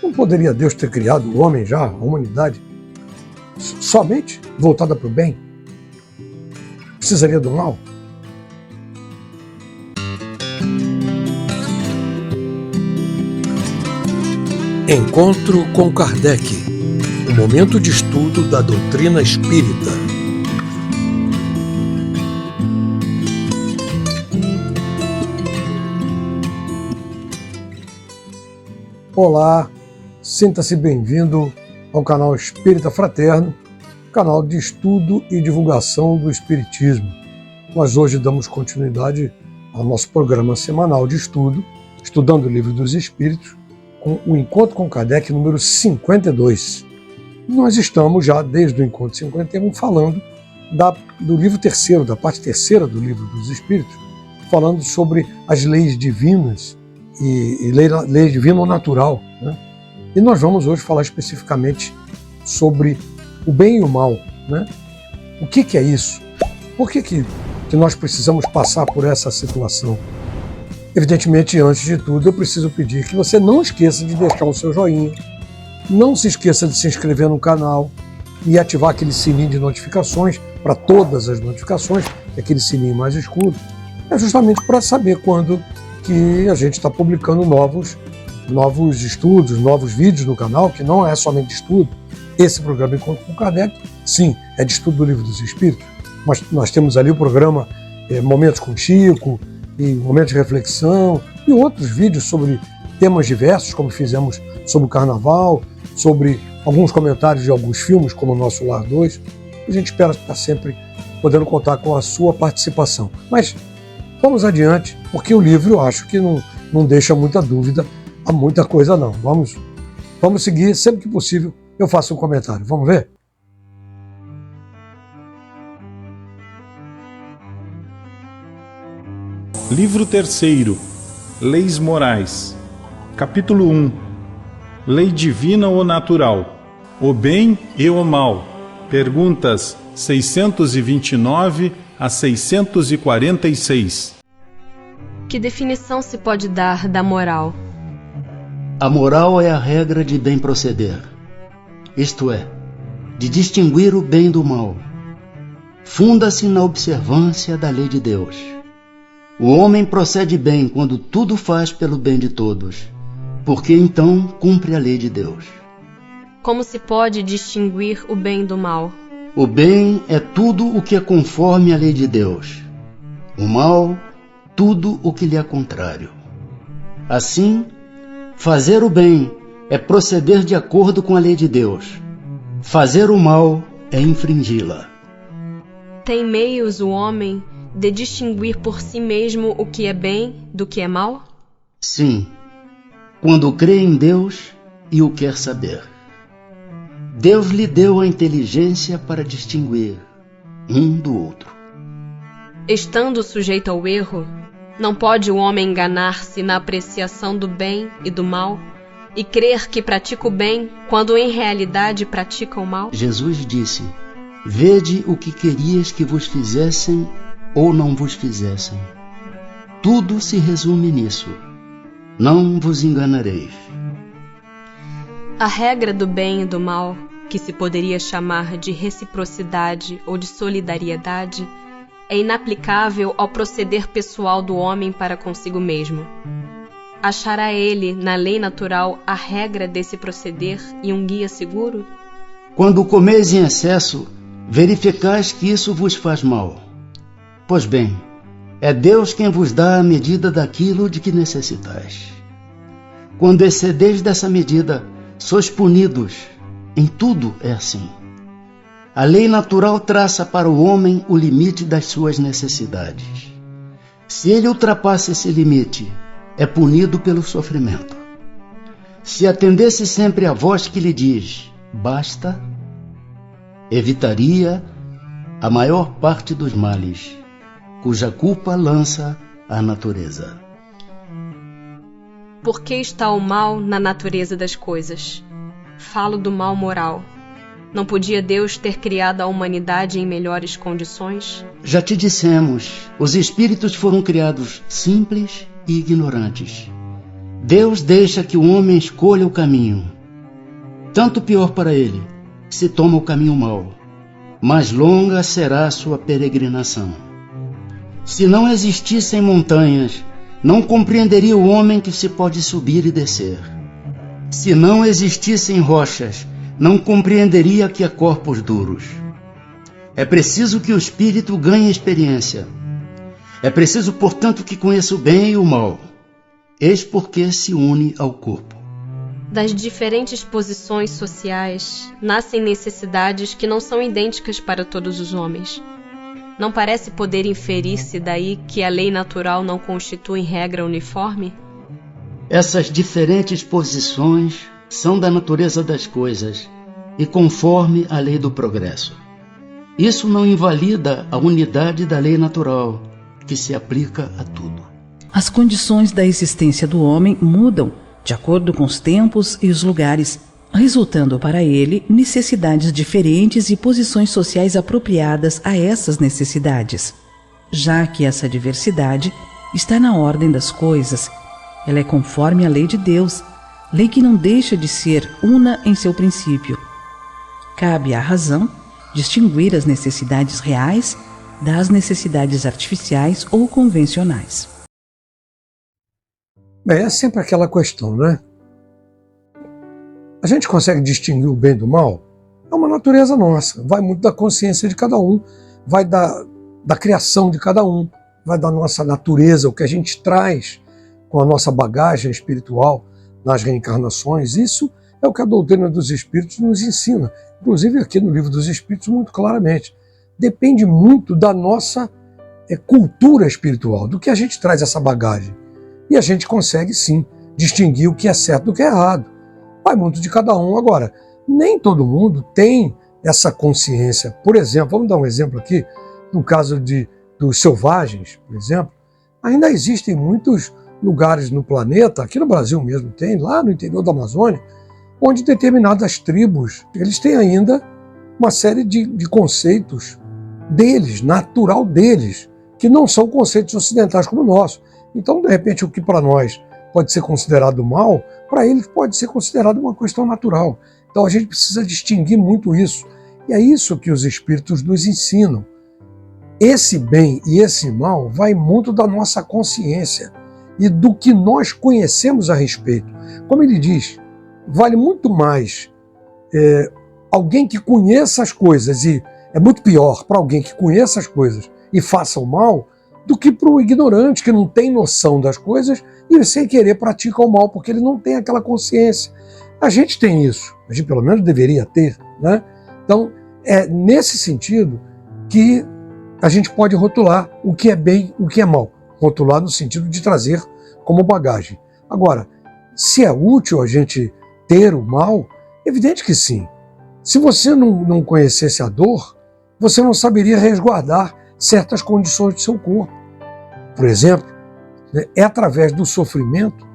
Não poderia Deus ter criado o homem já, a humanidade, somente voltada para o bem? Precisaria do mal? Encontro com Kardec, um momento de estudo da doutrina espírita. Olá, sinta-se bem-vindo ao canal Espírita Fraterno, canal de estudo e divulgação do Espiritismo. Nós hoje damos continuidade ao nosso programa semanal de estudo, estudando o Livro dos Espíritos, com o Encontro com Kardec número 52. Nós estamos já, desde o Encontro 51, falando do livro terceiro, da parte terceira do Livro dos Espíritos, falando sobre as leis divinas e lei divina ou natural, né? E nós vamos hoje falar especificamente sobre o bem e o mal, né? O que é isso? Por que nós precisamos passar por essa situação? Evidentemente, antes de tudo, eu preciso pedir que você não esqueça de deixar o seu joinha, não se esqueça de se inscrever no canal e ativar aquele sininho de notificações para todas as notificações, aquele sininho mais escuro, é justamente para saber quando que a gente está publicando novos estudos, novos vídeos no canal, que não é somente de estudo. Esse programa Encontro com Kardec, sim, é de estudo do Livro dos Espíritos, mas nós temos ali o programa Momentos com Chico, e Momentos de Reflexão, e outros vídeos sobre temas diversos, como fizemos sobre o Carnaval, sobre alguns comentários de alguns filmes, como o Nosso Lar 2. A gente espera estar sempre podendo contar com a sua participação. Mas vamos adiante, porque o livro eu acho que não deixa muita dúvida a muita coisa não. Vamos seguir, sempre que possível eu faço um comentário. Vamos ver? Livro terceiro, Leis Morais. Capítulo 1. Lei divina ou natural? O bem e o mal. Perguntas 629 a 646. Que definição se pode dar da moral? A moral é a regra de bem proceder, isto é, de distinguir o bem do mal. Funda-se na observância da lei de Deus. O homem procede bem quando tudo faz pelo bem de todos, porque então cumpre a lei de Deus. Como se pode distinguir o bem do mal? O bem é tudo o que é conforme à lei de Deus. O mal, tudo o que lhe é contrário. Assim, fazer o bem é proceder de acordo com a lei de Deus. Fazer o mal é infringi-la. Tem meios o homem de distinguir por si mesmo o que é bem do que é mal? Sim, quando crê em Deus e o quer saber. Deus lhe deu a inteligência para distinguir um do outro. Estando sujeito ao erro, não pode o homem enganar-se na apreciação do bem e do mal e crer que pratica o bem quando em realidade pratica o mal? Jesus disse: vede o que querias que vos fizessem ou não vos fizessem. Tudo se resume nisso. Não vos enganareis. A regra do bem e do mal, que se poderia chamar de reciprocidade ou de solidariedade, é inaplicável ao proceder pessoal do homem para consigo mesmo. Achará ele, na lei natural, a regra desse proceder e um guia seguro? Quando comeis em excesso, verificais que isso vos faz mal. Pois bem, é Deus quem vos dá a medida daquilo de que necessitais. Quando excedeis dessa medida, sois punidos. Em tudo é assim. A lei natural traça para o homem o limite das suas necessidades. Se ele ultrapassa esse limite, é punido pelo sofrimento. Se atendesse sempre à voz que lhe diz, basta, evitaria a maior parte dos males, cuja culpa lança a natureza. Por que está o mal na natureza das coisas? Falo do mal moral. Não podia Deus ter criado a humanidade em melhores condições? Já te dissemos, os espíritos foram criados simples e ignorantes. Deus deixa que o homem escolha o caminho. Tanto pior para ele, se toma o caminho mau. Mais longa será a sua peregrinação. Se não existissem montanhas, não compreenderia o homem que se pode subir e descer. Se não existissem rochas, não compreenderia que há corpos duros. É preciso que o espírito ganhe experiência. É preciso, portanto, que conheça o bem e o mal. Eis porque se une ao corpo. Das diferentes posições sociais, nascem necessidades que não são idênticas para todos os homens. Não parece poder inferir-se daí que a lei natural não constitui regra uniforme? Essas diferentes posições são da natureza das coisas e conforme a lei do progresso. Isso não invalida a unidade da lei natural, que se aplica a tudo. As condições da existência do homem mudam de acordo com os tempos e os lugares, resultando para ele necessidades diferentes e posições sociais apropriadas a essas necessidades. Já que essa diversidade está na ordem das coisas, ela é conforme a lei de Deus, lei que não deixa de ser una em seu princípio. Cabe à razão distinguir as necessidades reais das necessidades artificiais ou convencionais. Bem, é sempre aquela questão, né? A gente consegue distinguir o bem do mal? É uma natureza nossa, vai muito da consciência de cada um, vai da criação de cada um, vai da nossa natureza, o que a gente traz com a nossa bagagem espiritual nas reencarnações. Isso é o que a doutrina dos Espíritos nos ensina, inclusive aqui no Livro dos Espíritos muito claramente. Depende muito da nossa cultura espiritual, do que a gente traz essa bagagem. E a gente consegue, sim, distinguir o que é certo do que é errado. Vai muito de cada um. Agora, nem todo mundo tem essa consciência. Por exemplo, vamos dar um exemplo aqui, no caso dos selvagens, por exemplo, ainda existem muitos lugares no planeta, aqui no Brasil mesmo tem, lá no interior da Amazônia, onde determinadas tribos, eles têm ainda uma série de conceitos deles, natural deles, que não são conceitos ocidentais como o nosso. Então, de repente, o que para nós pode ser considerado mal, para eles pode ser considerado uma questão natural. Então a gente precisa distinguir muito isso. E é isso que os Espíritos nos ensinam. Esse bem e esse mal vai muito da nossa consciência e do que nós conhecemos a respeito. Como ele diz, vale muito mais alguém que conheça as coisas, e é muito pior para alguém que conheça as coisas e faça o mal, do que para o ignorante que não tem noção das coisas e sem querer pratica o mal, porque ele não tem aquela consciência. A gente tem isso, a gente pelo menos deveria ter, né? Então, é nesse sentido que a gente pode rotular o que é bem, o que é mal. Rotular no sentido de trazer como bagagem. Agora, se é útil a gente ter o mal, evidente que sim. Se você não conhecesse a dor, você não saberia resguardar certas condições do seu corpo. Por exemplo, é através do sofrimento,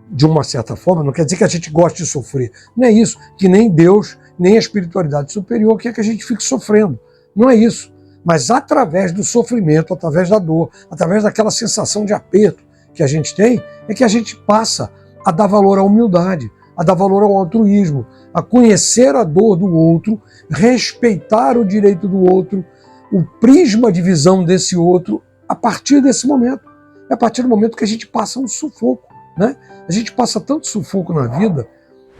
de uma certa forma, não quer dizer que a gente goste de sofrer, não é isso, que nem Deus, nem a espiritualidade superior quer que a gente fique sofrendo, não é isso, mas através do sofrimento, através da dor, através daquela sensação de aperto que a gente tem, é que a gente passa a dar valor à humildade, a dar valor ao altruísmo, a conhecer a dor do outro, respeitar o direito do outro, o prisma de visão desse outro, a partir desse momento. É a partir do momento que a gente passa um sufoco, né? A gente passa tanto sufoco na vida,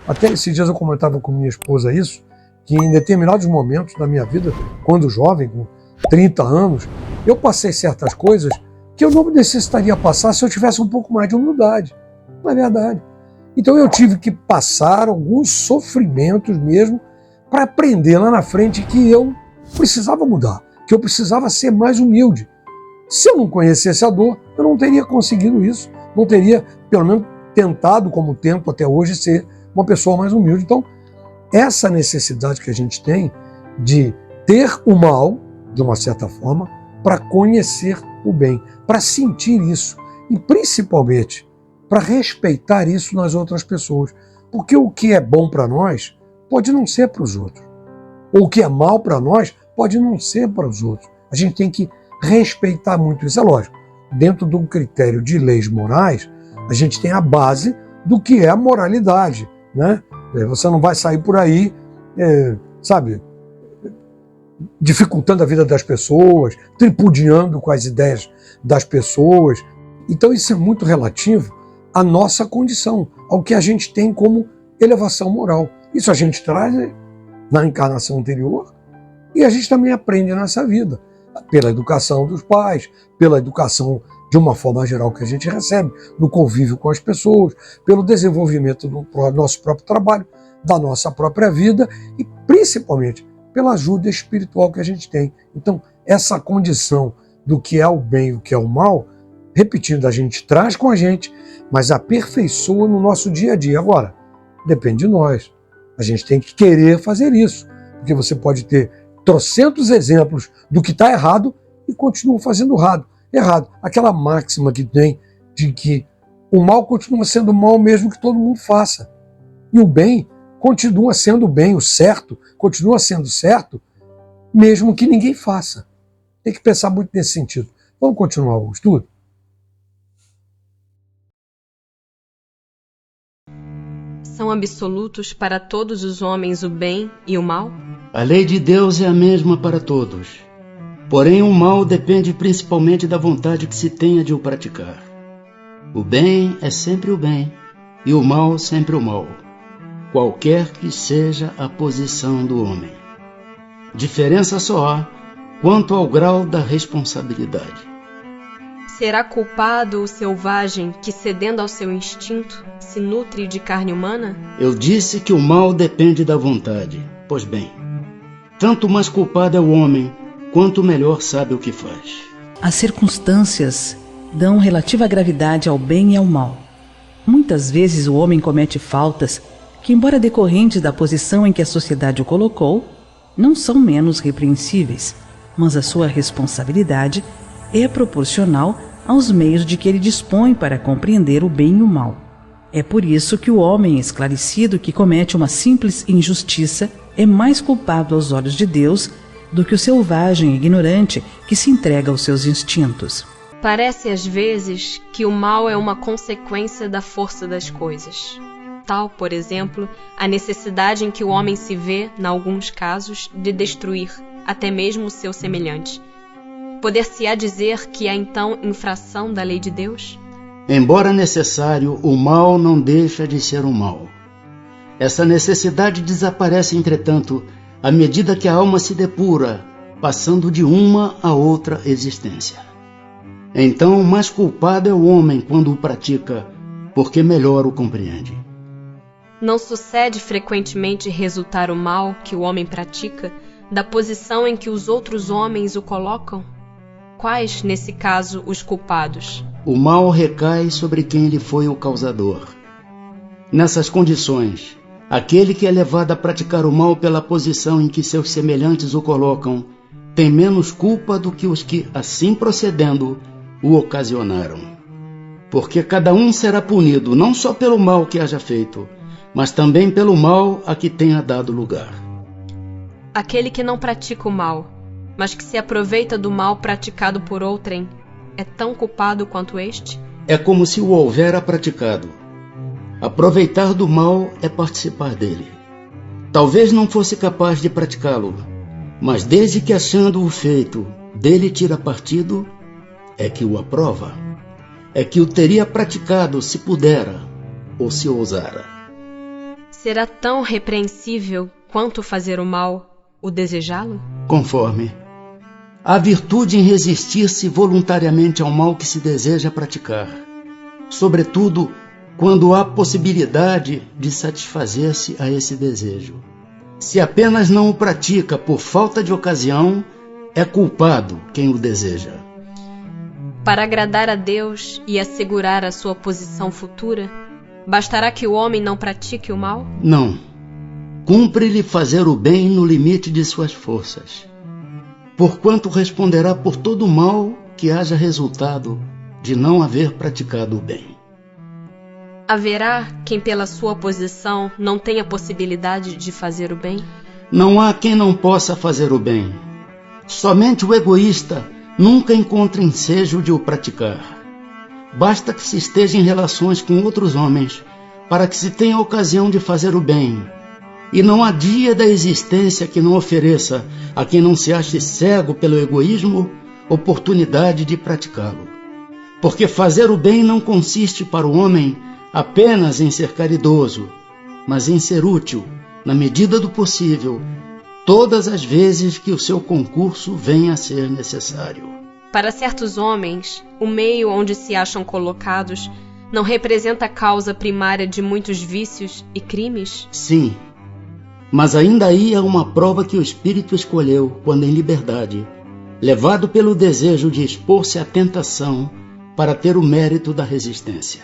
até esses dias eu comentava com minha esposa isso, que em determinados momentos da minha vida, quando jovem, com 30 anos, eu passei certas coisas que eu não necessitaria passar se eu tivesse um pouco mais de humildade. Não é verdade? Então eu tive que passar alguns sofrimentos mesmo para aprender lá na frente que eu precisava mudar, que eu precisava ser mais humilde. Se eu não conhecesse a dor, eu não teria conseguido isso, não teria, pelo menos, tentado, como tento até hoje, ser uma pessoa mais humilde. Então, essa necessidade que a gente tem de ter o mal, de uma certa forma, para conhecer o bem, para sentir isso, e principalmente para respeitar isso nas outras pessoas. Porque o que é bom para nós pode não ser para os outros. Ou o que é mal para nós pode não ser para os outros. A gente tem que respeitar muito isso. É lógico, dentro de um critério de leis morais, a gente tem a base do que é a moralidade, né? Você não vai sair por aí, dificultando a vida das pessoas, tripudiando com as ideias das pessoas. Então isso é muito relativo à nossa condição, ao que a gente tem como elevação moral. Isso a gente traz na encarnação anterior e a gente também aprende nessa vida, pela educação dos pais, pela educação de uma forma geral que a gente recebe, no convívio com as pessoas, pelo desenvolvimento do nosso próprio trabalho, da nossa própria vida e principalmente pela ajuda espiritual que a gente tem. Então, essa condição do que é o bem e o que é o mal, repetindo, a gente traz com a gente, mas aperfeiçoa no nosso dia a dia. Agora, depende de nós. A gente tem que querer fazer isso, porque você pode ter trocentos exemplos do que está errado e continua fazendo errado. Aquela máxima que tem de que o mal continua sendo mal mesmo que todo mundo faça. E o bem continua sendo bem, o certo continua sendo certo, mesmo que ninguém faça. Tem que pensar muito nesse sentido. Vamos continuar o estudo? São absolutos para todos os homens o bem e o mal? A lei de Deus é a mesma para todos. Porém, o mal depende principalmente da vontade que se tenha de o praticar. O bem é sempre o bem, e o mal sempre o mal, qualquer que seja a posição do homem. Diferença só há quanto ao grau da responsabilidade. Será culpado o selvagem que, cedendo ao seu instinto, se nutre de carne humana? Eu disse que o mal depende da vontade. Pois bem, tanto mais culpado é o homem, quanto melhor sabe o que faz. As circunstâncias dão relativa gravidade ao bem e ao mal. Muitas vezes o homem comete faltas que, embora decorrentes da posição em que a sociedade o colocou, não são menos repreensíveis, mas a sua responsabilidade é proporcional aos meios de que ele dispõe para compreender o bem e o mal. É por isso que o homem esclarecido que comete uma simples injustiça é mais culpado aos olhos de Deus do que o selvagem ignorante que se entrega aos seus instintos. Parece às vezes que o mal é uma consequência da força das coisas. Tal, por exemplo, a necessidade em que o homem se vê, em alguns casos, de destruir até mesmo o seu semelhante. Poder-se-á dizer que há então infração da lei de Deus? Embora necessário, o mal não deixa de ser um mal. Essa necessidade desaparece, entretanto, à medida que a alma se depura, passando de uma a outra existência. Então, mais culpado é o homem quando o pratica, porque melhor o compreende. Não sucede frequentemente resultar o mal que o homem pratica da posição em que os outros homens o colocam? Quais, nesse caso, os culpados? O mal recai sobre quem lhe foi o causador. Nessas condições, aquele que é levado a praticar o mal pela posição em que seus semelhantes o colocam tem menos culpa do que os que, assim procedendo, o ocasionaram. Porque cada um será punido não só pelo mal que haja feito, mas também pelo mal a que tenha dado lugar. Aquele que não pratica o mal, mas que se aproveita do mal praticado por outrem, é tão culpado quanto este? É como se o houvera praticado. Aproveitar do mal é participar dele. Talvez não fosse capaz de praticá-lo, mas desde que, achando-o feito, dele tira partido, é que o aprova. É que o teria praticado se pudera ou se ousara. Será tão repreensível quanto fazer o mal o desejá-lo? Conforme. Há virtude em resistir-se voluntariamente ao mal que se deseja praticar, sobretudo quando há possibilidade de satisfazer-se a esse desejo. Se apenas não o pratica por falta de ocasião, é culpado quem o deseja. Para agradar a Deus e assegurar a sua posição futura, bastará que o homem não pratique o mal? Não. Cumpre-lhe fazer o bem no limite de suas forças, porquanto responderá por todo o mal que haja resultado de não haver praticado o bem. Haverá quem pela sua posição não tenha possibilidade de fazer o bem? Não há quem não possa fazer o bem. Somente o egoísta nunca encontra ensejo de o praticar. Basta que se esteja em relações com outros homens para que se tenha ocasião de fazer o bem, e não há dia da existência que não ofereça a quem não se ache cego pelo egoísmo oportunidade de praticá-lo. Porque fazer o bem não consiste para o homem apenas em ser caridoso, mas em ser útil, na medida do possível, todas as vezes que o seu concurso venha a ser necessário. Para certos homens, o meio onde se acham colocados não representa a causa primária de muitos vícios e crimes? Sim, mas ainda aí há uma prova que o espírito escolheu quando em liberdade, levado pelo desejo de expor-se à tentação para ter o mérito da resistência.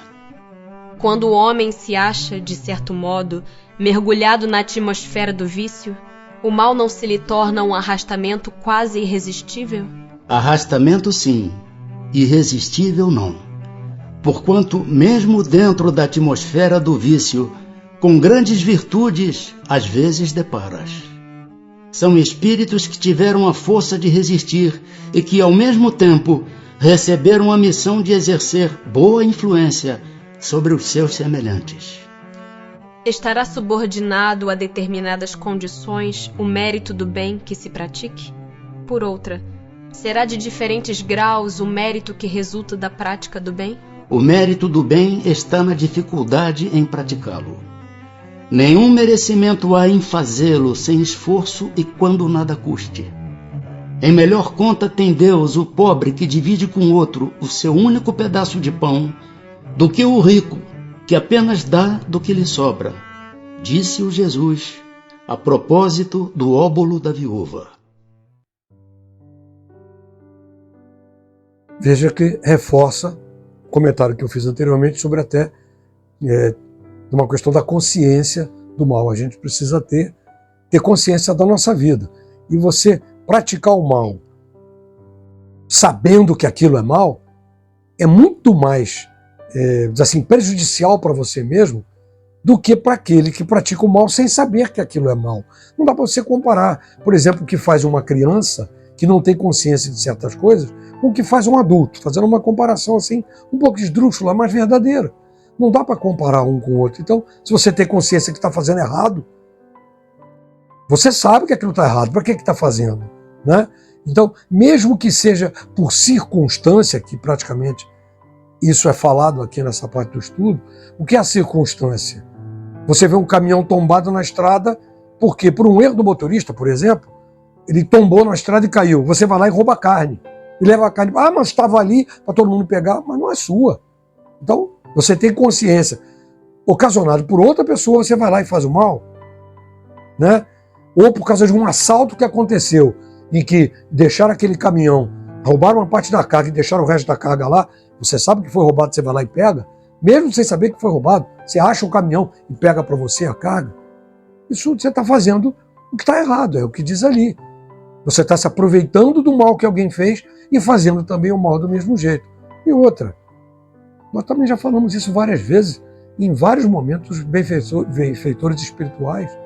Quando o homem se acha, de certo modo, mergulhado na atmosfera do vício, o mal não se lhe torna um arrastamento quase irresistível? Arrastamento sim, irresistível não. Porquanto, mesmo dentro da atmosfera do vício, com grandes virtudes, às vezes deparas. São espíritos que tiveram a força de resistir e que, ao mesmo tempo, receberam a missão de exercer boa influência sobre os seus semelhantes. Estará subordinado a determinadas condições o mérito do bem que se pratique? Por outra, será de diferentes graus o mérito que resulta da prática do bem? O mérito do bem está na dificuldade em praticá-lo. Nenhum merecimento há em fazê-lo sem esforço e quando nada custe. Em melhor conta tem Deus o pobre que divide com outro o seu único pedaço de pão, do que o rico que apenas dá do que lhe sobra, disse o Jesus a propósito do óbolo da viúva. Veja que reforça o comentário que eu fiz anteriormente sobre até uma questão da consciência do mal. A gente precisa ter consciência da nossa vida. E você praticar o mal sabendo que aquilo é mal é muito mais prejudicial para você mesmo do que para aquele que pratica o mal sem saber que aquilo é mal. Não dá para você comparar, por exemplo, o que faz uma criança que não tem consciência de certas coisas com o que faz um adulto, fazendo uma comparação assim um pouco esdrúxula, mas verdadeira. Não dá para comparar um com o outro. Então, se você tem consciência que está fazendo errado, você sabe que aquilo está errado, para que está fazendo? Né? Então, mesmo que seja por circunstância, que praticamente isso é falado aqui nessa parte do estudo, o que é a circunstância? Você vê um caminhão tombado na estrada, porque por um erro do motorista, por exemplo, ele tombou na estrada e caiu. Você vai lá e rouba a carne. E leva a carne. Ah, mas estava ali para todo mundo pegar, mas não é sua. Então, você tem consciência. Ocasionado por outra pessoa, você vai lá e faz o mal. Né? Ou por causa de um assalto que aconteceu, em que deixaram aquele caminhão, roubaram uma parte da carga e deixaram o resto da carga lá, você sabe que foi roubado, você vai lá e pega, mesmo sem saber que foi roubado, você acha o caminhão e pega para você a carga. Isso você está fazendo o que está errado, é o que diz ali. Você está se aproveitando do mal que alguém fez e fazendo também o mal do mesmo jeito. E outra, nós também já falamos isso várias vezes, em vários momentos os benfeitores espirituais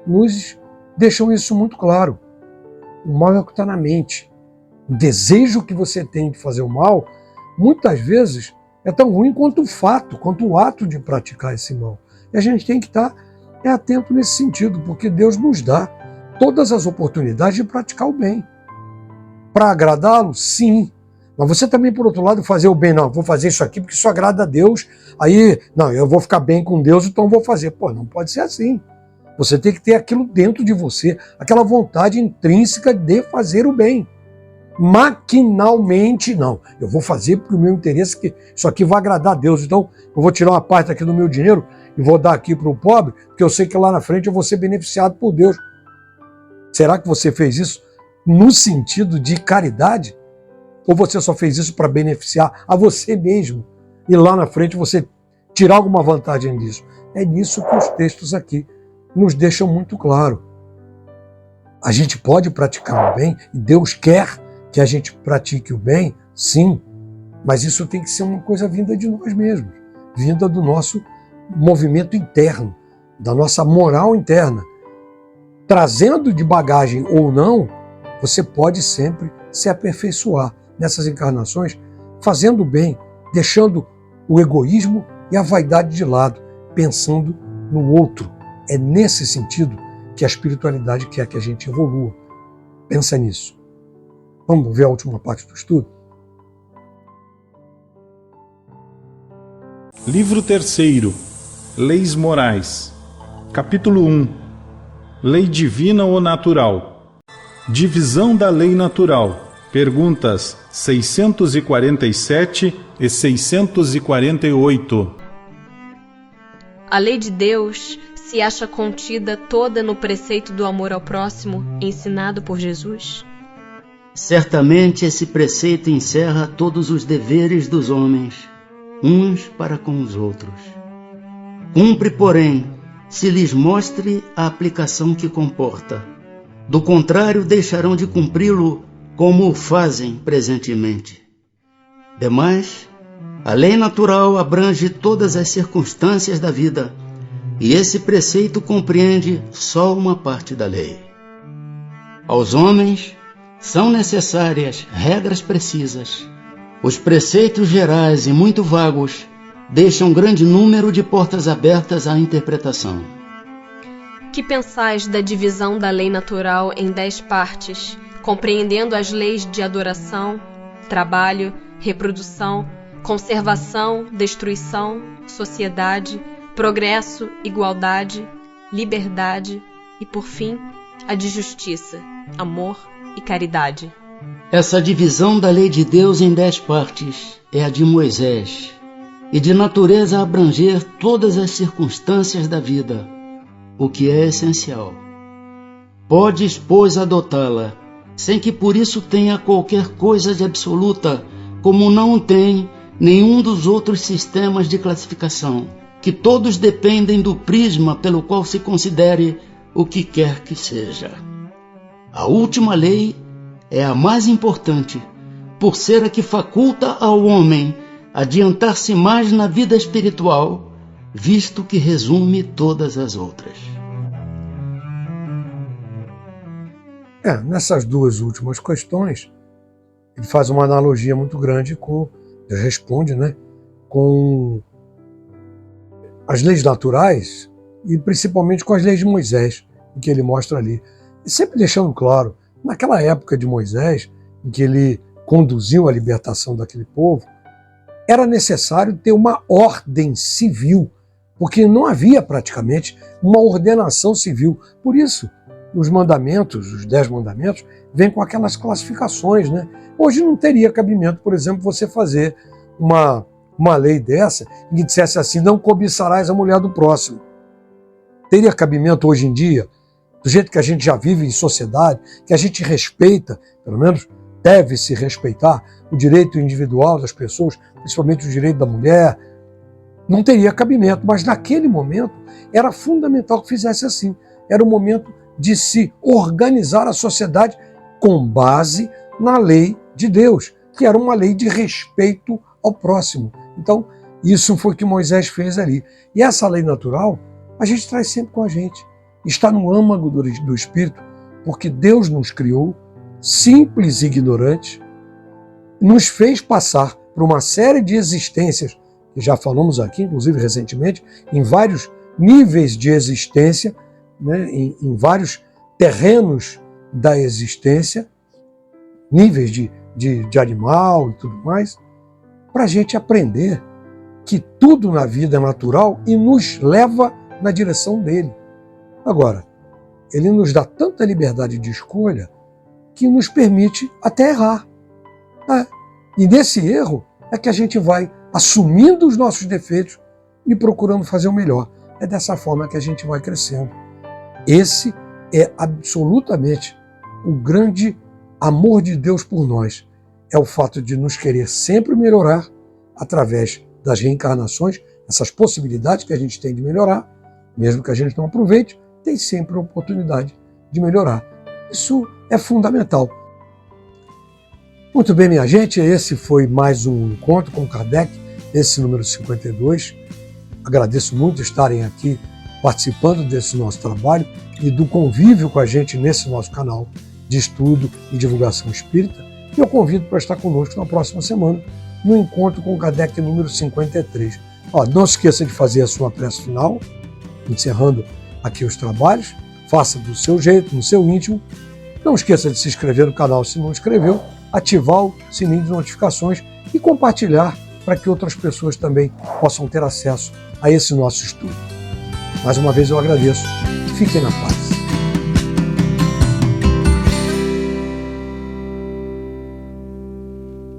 nos deixam isso muito claro. O mal é o que está na mente. O desejo que você tem de fazer o mal, muitas vezes, é tão ruim quanto o fato, quanto o ato de praticar esse mal. E a gente tem que estar atento nesse sentido, porque Deus nos dá todas as oportunidades de praticar o bem. Para agradá-lo, sim. Mas você também, por outro lado, fazer o bem. Não, vou fazer isso aqui porque isso agrada a Deus. Aí, não, eu vou ficar bem com Deus, então vou fazer. Pô, não pode ser assim. Você tem que ter aquilo dentro de você, aquela vontade intrínseca de fazer o bem. Maquinalmente, não. Eu vou fazer porque o meu interesse é que isso aqui vai agradar a Deus. Então, eu vou tirar uma parte aqui do meu dinheiro e vou dar aqui para o pobre, porque eu sei que lá na frente eu vou ser beneficiado por Deus. Será que você fez isso no sentido de caridade? Ou você só fez isso para beneficiar a você mesmo? E lá na frente você tirar alguma vantagem disso? É nisso que os textos aqui nos deixam muito claro. A gente pode praticar o bem, e Deus quer que a gente pratique o bem, sim, mas isso tem que ser uma coisa vinda de nós mesmos, vinda do nosso movimento interno, da nossa moral interna. Trazendo de bagagem ou não, você pode sempre se aperfeiçoar nessas encarnações, fazendo o bem, deixando o egoísmo e a vaidade de lado, pensando no outro. É nesse sentido que a espiritualidade quer que a gente evolua. Pensa nisso. Vamos ver a última parte do estudo? Livro terceiro, Leis Morais. Capítulo 1. Lei divina ou natural. Divisão da lei natural. Perguntas 647 e 648. A lei de Deus se acha contida toda no preceito do amor ao próximo, ensinado por Jesus? Certamente esse preceito encerra todos os deveres dos homens, uns para com os outros. Cumpre, porém, se lhes mostre a aplicação que comporta. Do contrário, deixarão de cumpri-lo como o fazem presentemente. Demais, a lei natural abrange todas as circunstâncias da vida, e esse preceito compreende só uma parte da lei. Aos homens são necessárias regras precisas. Os preceitos gerais e muito vagos deixam grande número de portas abertas à interpretação. Que pensais da divisão da lei natural em 10 partes, compreendendo as leis de adoração, trabalho, reprodução, conservação, destruição, sociedade, progresso, igualdade, liberdade e, por fim, a de justiça, amor e caridade? Essa divisão da lei de Deus em 10 partes é a de Moisés, e de natureza a abranger todas as circunstâncias da vida, o que é essencial. Podes, pois, adotá-la, sem que por isso tenha qualquer coisa de absoluta, como não tem nenhum dos outros sistemas de classificação, que todos dependem do prisma pelo qual se considere o que quer que seja. A última lei é a mais importante, por ser a que faculta ao homem adiantar-se mais na vida espiritual, visto que resume todas as outras. Nessas duas últimas questões, ele faz uma analogia muito grande com, ele responde, com as leis naturais e principalmente com as leis de Moisés, que ele mostra ali. E sempre deixando claro, naquela época de Moisés, em que ele conduziu a libertação daquele povo, era necessário ter uma ordem civil, porque não havia praticamente uma ordenação civil. Por isso, os mandamentos, os 10 mandamentos, vêm com aquelas classificações. Hoje não teria cabimento, por exemplo, você fazer uma lei dessa que dissesse assim, não cobiçarás a mulher do próximo. Teria cabimento hoje em dia, do jeito que a gente já vive em sociedade, que a gente respeita, pelo menos deve se respeitar, o direito individual das pessoas, principalmente o direito da mulher, não teria cabimento. Mas naquele momento era fundamental que fizesse assim. Era o momento de se organizar a sociedade com base na lei de Deus, que era uma lei de respeito ao próximo. Então, isso foi o que Moisés fez ali. E essa lei natural, a gente traz sempre com a gente. Está no âmago do Espírito, porque Deus nos criou, simples e ignorantes, nos fez passar por uma série de existências, que já falamos aqui, inclusive recentemente, em vários níveis de existência, em vários terrenos da existência, níveis de animal e tudo mais, para a gente aprender que tudo na vida é natural e nos leva na direção dele. Agora, ele nos dá tanta liberdade de escolha que nos permite até errar. E nesse erro é que a gente vai assumindo os nossos defeitos e procurando fazer o melhor. É dessa forma que a gente vai crescendo. Esse é absolutamente o grande amor de Deus por nós. É o fato de nos querer sempre melhorar através das reencarnações, essas possibilidades que a gente tem de melhorar, mesmo que a gente não aproveite, tem sempre a oportunidade de melhorar. Isso é fundamental. Muito bem, minha gente, esse foi mais um encontro com Kardec, esse número 52. Agradeço muito estarem aqui participando desse nosso trabalho e do convívio com a gente nesse nosso canal de estudo e divulgação espírita. E eu convido para estar conosco na próxima semana, no encontro com Kardec número 53. Não se esqueça de fazer a sua prece final, encerrando aqui os trabalhos. Faça do seu jeito, no seu íntimo. Não esqueça de se inscrever no canal se não inscreveu, ativar o sininho de notificações e compartilhar para que outras pessoas também possam ter acesso a esse nosso estudo. Mais uma vez eu agradeço. Fiquem na paz.